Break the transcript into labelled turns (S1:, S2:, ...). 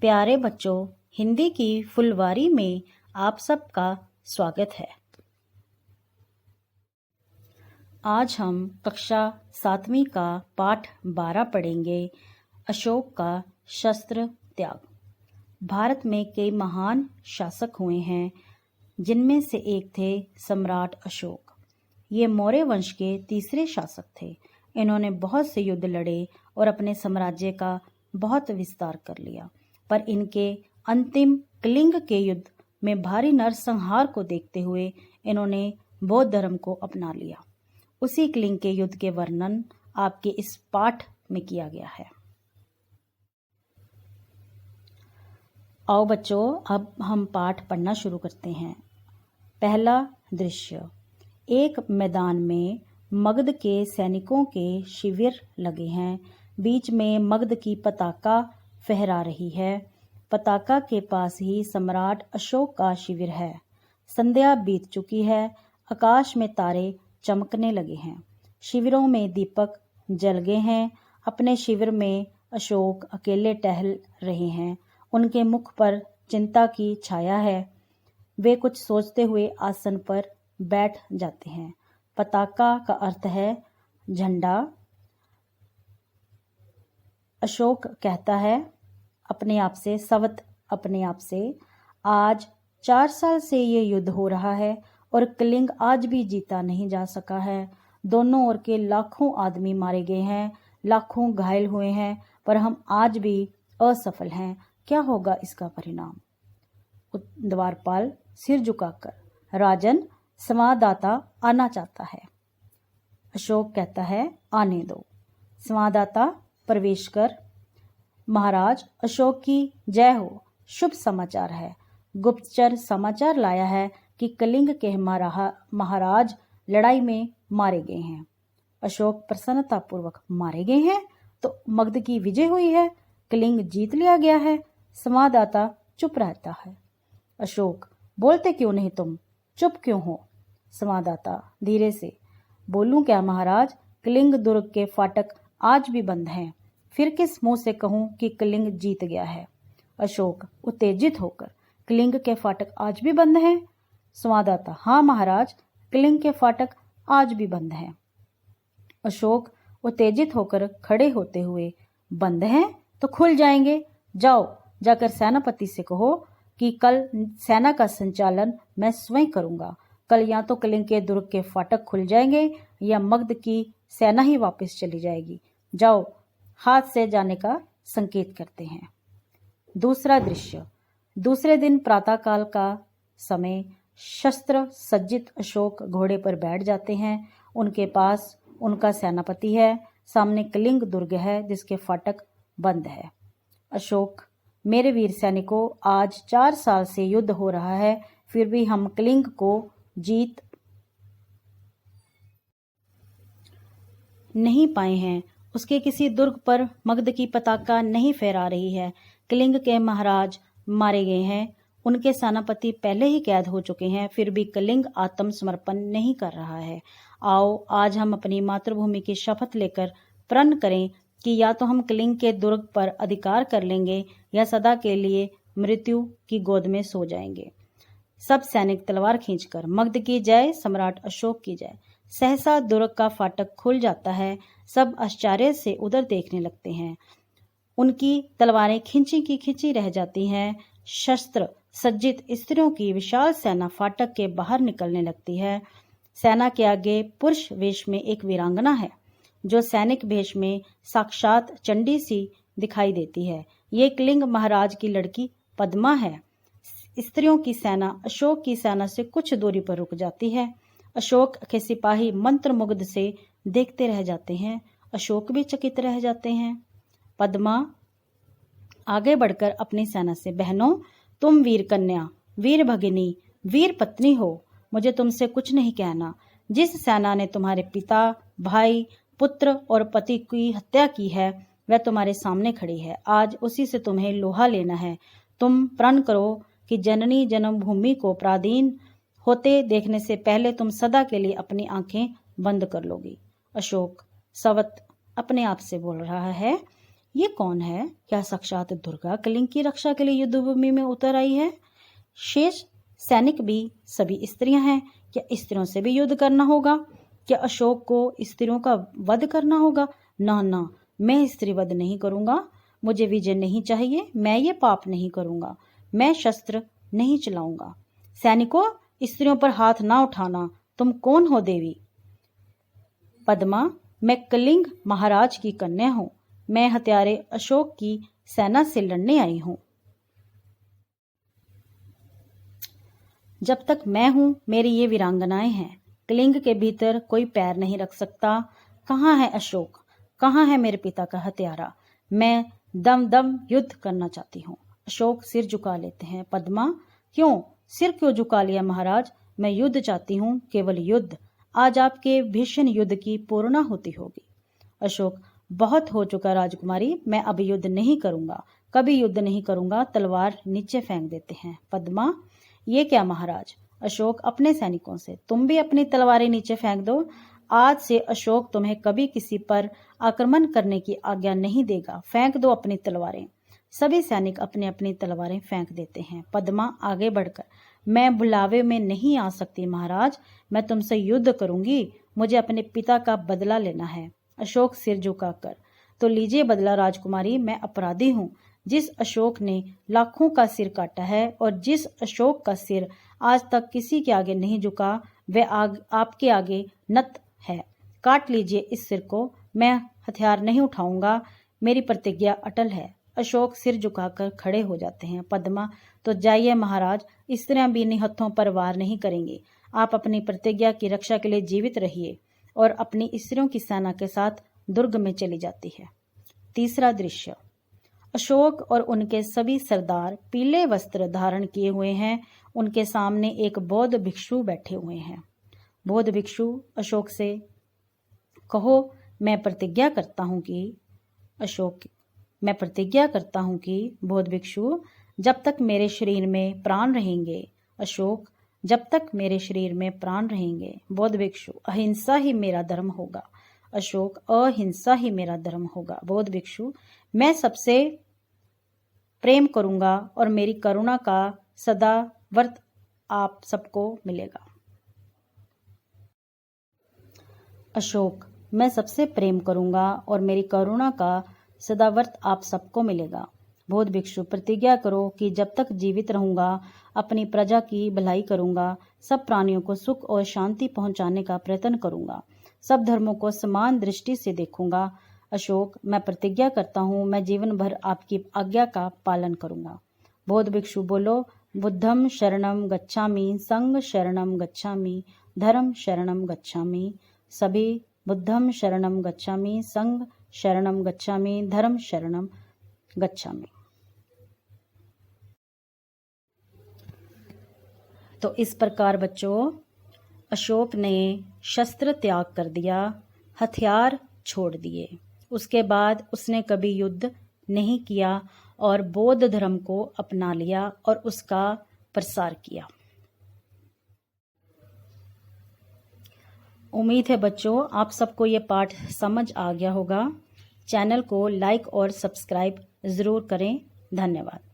S1: प्यारे बच्चों, हिंदी की फुलवारी में आप सबका स्वागत है। आज हम कक्षा 7वीं का पाठ 12 पढ़ेंगे। अशोक का शस्त्र त्याग। भारत में कई महान शासक हुए हैं, जिनमें से एक थे सम्राट अशोक। ये मौर्य वंश के तीसरे शासक थे। इन्होंने बहुत से युद्ध लड़े और अपने साम्राज्य का बहुत विस्तार कर लिया, पर इनके अंतिम कलिंग के युद्ध में भारी नरसंहार को देखते हुए इन्होंने बौद्ध धर्म को अपना लिया। उसी कलिंग के युद्ध के वर्णन आपके इस पाठ में किया गया है। आओ बच्चों, अब हम पाठ पढ़ना शुरू करते हैं। पहला दृश्य। एक मैदान में मगध के सैनिकों के शिविर लगे हैं। बीच में मगध की पताका फहरा रही है। पताका के पास ही सम्राट अशोक का शिविर है। संध्या बीत चुकी है। आकाश में तारे चमकने लगे हैं। शिविरों में दीपक जल गए हैं। अपने शिविर में अशोक अकेले टहल रहे हैं। उनके मुख पर चिंता की छाया है। वे कुछ सोचते हुए आसन पर बैठ जाते हैं। पताका का अर्थ है झंडा। अशोक कहता है अपने आप से, सवत अपने आप से, आज 4 साल से ये युद्ध हो रहा है और कलिंग आज भी जीता नहीं जा सका है। दोनों ओर के लाखों आदमी मारे गए हैं, लाखों घायल हुए हैं, पर हम आज भी असफल हैं। क्या होगा इसका परिणाम? द्वारपाल सिर झुकाकर, राजन, संवाददाता आना चाहता है। अशोक कहता है आने दो। संवाददाता प्रवेश कर। महाराज, अशोक की जय हो। शुभ समाचार है। गुप्तचर समाचार लाया है कि कलिंग के महाराज लड़ाई में मारे गए हैं। अशोक प्रसन्नता पूर्वक, मारे गए हैं तो मगध की विजय हुई है, कलिंग जीत लिया गया है। संवाददाता चुप रहता है। अशोक, बोलते क्यों नहीं तुम? चुप क्यों हो? संवाददाता धीरे से, बोलूं क्या महाराज? कलिंग दुर्ग के फाटक आज भी बंद हैं। फिर किस मुंह से कहूं कि कलिंग जीत गया है? अशोक उत्तेजित होकर, कलिंग के फाटक आज भी बंद हैं? संवाददाता, हाँ महाराज, कलिंग के फाटक आज भी बंद हैं। अशोक उत्तेजित होकर खड़े होते हुए, बंद हैं तो खुल जाएंगे। जाओ, जाकर सेनापति से कहो कि कल सेना का संचालन मैं स्वयं करूंगा। कल या तो कलिंग के दुर्ग के फाटक खुल जाएंगे या मगध की सेना ही वापस चली जाएगी। जाओ, हाथ से जाने का संकेत करते हैं। दूसरा दृश्य। दूसरे दिन प्रातःकाल का समय, शस्त्र सज्जित अशोक घोड़े पर बैठ जाते हैं। उनके पास उनका सेनापति है। सामने कलिंग दुर्ग है जिसके फाटक बंद है। अशोक, मेरे वीर सैनिकों, आज 4 साल से युद्ध हो रहा है, फिर भी हम कलिंग को जीत नहीं पाए हैं। उसके किसी दुर्ग पर मगध की पताका नहीं फहरा रही है। कलिंग के महाराज मारे गए हैं। उनके सेनापति पहले ही कैद हो चुके हैं, फिर भी कलिंग आत्मसमर्पण नहीं कर रहा है। आओ, आज हम अपनी मातृभूमि की शपथ लेकर प्रण करें कि या तो हम कलिंग के दुर्ग पर अधिकार कर लेंगे या सदा के लिए मृत्यु की गोद में सो जाएंगे। सब सैनिक तलवार खींचकर, मगध की जय, सम्राट अशोक की जय। सहसा दुर्ग का फाटक खुल जाता है। सब आश्चर्य से उधर देखने लगते हैं। उनकी तलवारें खींची की खींची रह जाती हैं। शस्त्र सज्जित स्त्रियों की विशाल सेना फाटक के बाहर निकलने लगती है। सेना के आगे पुरुष वेश में एक वीरांगना है, जो सैनिक वेश में साक्षात चंडी सी दिखाई देती है। ये कलिंग महाराज की लड़की पद्मा है। स्त्रियों की सेना अशोक की सेना से कुछ दूरी पर रुक जाती है। अशोक के सिपाही मंत्रमुग्ध से देखते रह जाते हैं। अशोक भी चकित रह जाते हैं। पद्मा आगे बढ़कर अपनी सेना से, बहनों, तुम वीर कन्या, वीर भगिनी, वीर पत्नी हो। मुझे तुमसे कुछ नहीं कहना। जिस सेना ने तुम्हारे पिता, भाई, पुत्र और पति की हत्या की है, वह तुम्हारे सामने खड़ी है। आज उसी से तुम्हें लोहा लेना है। तुम प्रण करो कि जननी जन्मभूमि को पराधीन होते देखने से पहले तुम सदा के लिए अपनी आंखें बंद कर लोगी। अशोक सवत अपने आप से बोल रहा है, ये कौन है? क्या साक्षात दुर्गा कलिंग की रक्षा के लिए युद्ध भूमि में उतर आई है? शेष सैनिक भी सभी स्त्रियां हैं। क्या स्त्रियों से भी युद्ध करना होगा? क्या अशोक को स्त्रियों का वध करना होगा? ना ना, मैं स्त्री वध नहीं करूंगा। मुझे विजय नहीं चाहिए। मैं ये पाप नहीं करूंगा। मैं शस्त्र नहीं चलाऊंगा। सैनिकों, स्त्रियों पर हाथ ना उठाना। तुम कौन हो देवी? पद्मा, मैं कलिंग महाराज की कन्या हूं। मैं हत्यारे अशोक की सेना से लड़ने आई हूं। जब तक मैं हूं, मेरी ये वीरांगनाएं हैं। कलिंग के भीतर कोई पैर नहीं रख सकता। कहाँ है अशोक? कहाँ है मेरे पिता का हत्यारा? मैं दम दम युद्ध करना चाहती हूँ। अशोक सिर झुका लेते हैं। पद्मा, क्यों? सिर क्यों झुका लिया महाराज? मैं युद्ध चाहती हूँ, केवल युद्ध। आज आपके भीषण युद्ध की पूर्णाहुति होगी। अशोक, बहुत हो चुका राजकुमारी, मैं अब युद्ध नहीं करूंगा, कभी युद्ध नहीं करूंगा। तलवार नीचे फेंक देते हैं। पद्मा, ये क्या महाराज? अशोक अपने सैनिकों से, तुम भी अपनी तलवारें नीचे फेंक दो। आज से अशोक तुम्हें कभी किसी पर आक्रमण करने की आज्ञा नहीं देगा। फेंक दो अपनी तलवारें। सभी सैनिक अपनी अपनी तलवारें फेंक देते हैं। पद्मा आगे बढ़कर, मैं बुलावे में नहीं आ सकती महाराज, मैं तुमसे युद्ध करूंगी। मुझे अपने पिता का बदला लेना है। अशोक सिर झुकाकर, तो लीजिए बदला राजकुमारी। मैं अपराधी हूँ। जिस अशोक ने लाखों का सिर काटा है और जिस अशोक का सिर आज तक किसी के आगे नहीं झुका, वह आपके आगे नत है। काट लीजिए इस सिर को। मैं हथियार नहीं उठाऊंगा। मेरी प्रतिज्ञा अटल है। अशोक सिर झुकाकर खड़े हो जाते हैं। पद्मा, तो जाइए महाराज, स्त्रियां भी निहत्थों पर वार नहीं करेंगी। आप अपनी प्रतिज्ञा की रक्षा के लिए जीवित रहिए। और अपनी स्त्रियों की सेना के साथ दुर्ग में चली जाती है। तीसरा दृश्य, अशोक और उनके सभी सरदार पीले वस्त्र धारण किए हुए हैं। उनके सामने एक बौद्ध भिक्षु बैठे हुए हैं। बौद्ध भिक्षु अशोक से, कहो, मैं प्रतिज्ञा करता हूं कि अशोक, मैं प्रतिज्ञा करता हूं कि बौद्ध भिक्षु, जब तक मेरे शरीर में प्राण रहेंगे। अशोक, जब तक मेरे शरीर में प्राण रहेंगे। बौद्ध भिक्षु, अहिंसा ही मेरा धर्म होगा। अशोक, अहिंसा ही मेरा धर्म होगा। बौद्ध भिक्षु, मैं सबसे प्रेम करूंगा और मेरी करुणा का सदा वर्त आप सबको मिलेगा। अशोक, मैं सबसे प्रेम करूंगा और मेरी करुणा का सदावर्त आप सबको मिलेगा। बौद्ध भिक्षु, प्रतिज्ञा करो कि जब तक जीवित रहूंगा अपनी प्रजा की भलाई करूंगा, सब प्राणियों को सुख और शांति पहुंचाने का प्रयत्न करूंगा, सब धर्मों को समान दृष्टि से देखूंगा। अशोक, मैं प्रतिज्ञा करता हूँ, मैं जीवन भर आपकी आज्ञा का पालन करूंगा। बौद्ध भिक्षु बोलो, बुद्धम शरणम गच्छामि, संघ शरणम गच्छामि, धर्म शरणम गच्छामि। सभी बुद्धम शरणम गच्छामि, संघ शरणम गच्छामि, धर्म शरणम गच्छामि। तो इस प्रकार बच्चों, अशोक ने शस्त्र त्याग कर दिया, हथियार छोड़ दिए। उसके बाद उसने कभी युद्ध नहीं किया और बौद्ध धर्म को अपना लिया और उसका प्रसार किया। उम्मीद है बच्चों आप सबको ये पाठ समझ आ गया होगा। चैनल को लाइक और सब्सक्राइब ज़रूर करें। धन्यवाद।